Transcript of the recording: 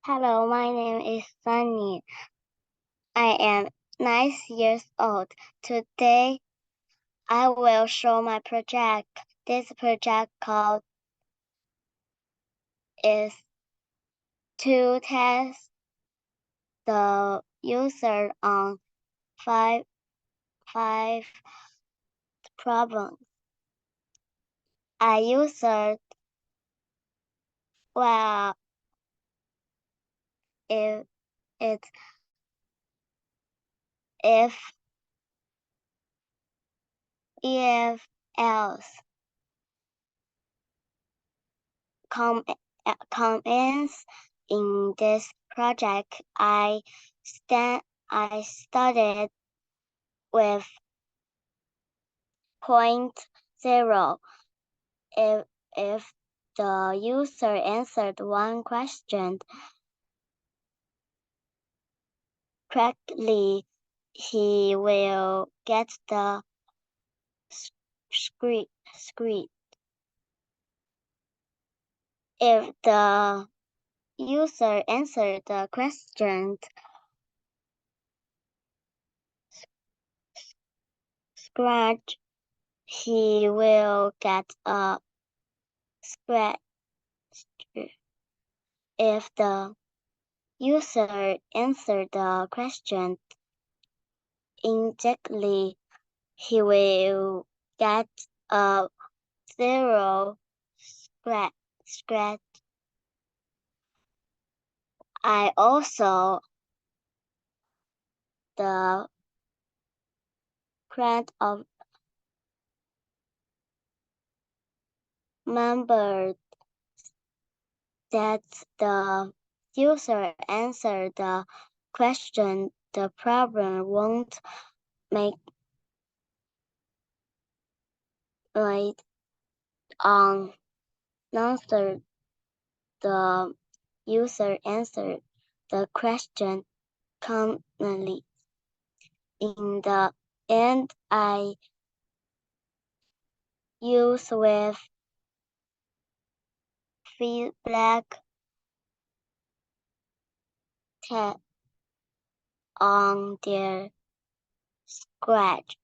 Hello, my name is Sunny. I am 9 years old. Today, I will show my project. This project called is to test the user on five problems. I used well if it if else com comments in this project. I started with point zero. If the user answered one question correctly, he will get the script. If the user answered the question scratch, he will get a scratch. If the user answered the question incorrectly, he will get a zero scratch. I also the crowd of members that the user answered the question, the problem won't make it on answer the user answered the question commonly. In the end, I use with feedback test on their scratch.